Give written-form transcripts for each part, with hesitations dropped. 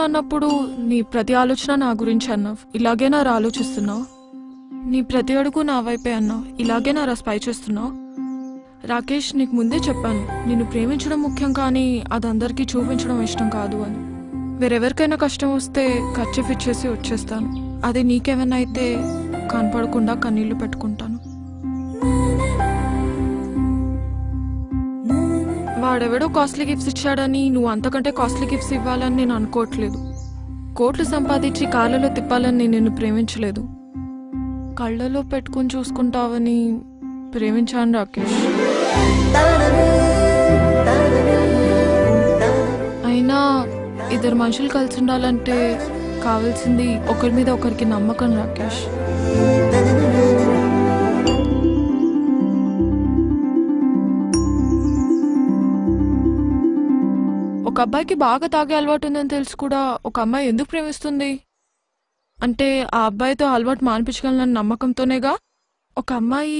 ప్రేమిస్తున్నా అన్నప్పుడు నీ ప్రతి ఆలోచన నా గురించి అన్నావు. ఇలాగే నా ఆలోచిస్తున్నావు. నీ ప్రతి అడుగు నా వైపే అన్నావు. ఇలాగే నా స్పై చేస్తున్నావు. రాకేష్, నీకు ముందే చెప్పాను, నిన్ను ప్రేమించడం ముఖ్యం, కానీ అది అందరికీ చూపించడం ఇష్టం కాదు అని. వేరెవరికైనా కష్టం వస్తే ఖర్చు ఇచ్చేసి వచ్చేస్తాను. అదే నీకేమైనా అయితే కనపడకుండా కన్నీళ్లు పెట్టుకుంటాను. వాడెవడో కాస్ట్లీ గిఫ్ట్స్ ఇచ్చాడని నువ్వు అంతకంటే కాస్ట్లీ గిఫ్ట్స్ ఇవ్వాలని నేను అనుకోవట్లేదు. కోట్లు సంపాదించి కాళ్ళలో తిప్పాలని నేను నిన్ను ప్రేమించలేదు. కళ్ళలో పెట్టుకుని చూసుకుంటావని ప్రేమించాను రాకేష్. అయినా ఇద్దరు మనుషులు కలిసి ఉండాలంటే కావాల్సింది ఒకరి మీద ఒకరికి నమ్మకం రాకేష్. ఒక అబ్బాయికి బాగా తాగే అలవాటు ఉందని తెలుసు కూడా ఒక అమ్మాయి ఎందుకు ప్రేమిస్తుంది అంటే ఆ అబ్బాయితో అలవాటు మానిపించగలనన్న నమ్మకంతోనేగా. ఒక అమ్మాయి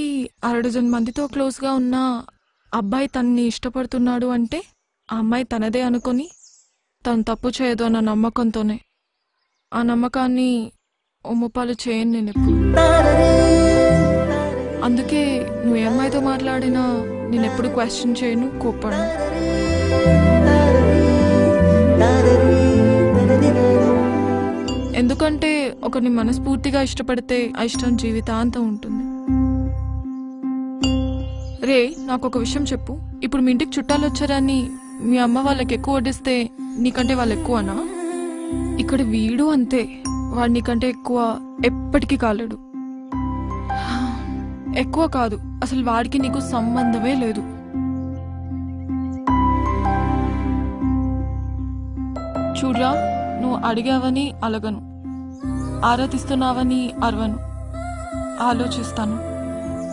6 మందితో క్లోజ్గా ఉన్న అబ్బాయి తనని ఇష్టపడుతున్నాడు అంటే ఆ అమ్మాయి తనదే అనుకొని తను తప్పు చేయదు అన్న నమ్మకంతోనే. ఆ నమ్మకాన్ని ఒమ్ముపాలు చేయను నేను ఎప్పుడు. అందుకే నువ్వు ఏ అమ్మాయితో మాట్లాడినా నేను ఎప్పుడు క్వశ్చన్ చేయను, కోప్పడను. ఎందుకంటే ఒకరిని మనస్ఫూర్తిగా ఇష్టపడితే ఆ ఇష్టం జీవితాంతం ఉంటుంది. రే, నాకు ఒక విషయం చెప్పు. ఇప్పుడు మీ ఇంటికి చుట్టాలు వచ్చారని మీ అమ్మ వాళ్ళకి ఎక్కువ వడ్డిస్తే నీకంటే వాళ్ళు ఎక్కువనా? ఇక్కడ వీడు అంతే, వాడు నీకంటే ఎక్కువ ఎప్పటికీ కాలేడు. ఎక్కువ కాదు, అసలు వాడికి నీకు సంబంధమే లేదు. చూడ్రా, నువ్వు అడిగావని అలగను, ఆరాధిస్తున్నావని అరవను, ఆలోచిస్తాను.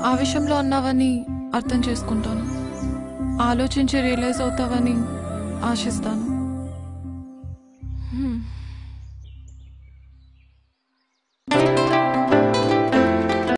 ఆ విషయంలో అన్నావని అర్థం చేసుకుంటాను, ఆలోచించి రియలైజ్ అవుతావని ఆశిస్తాను.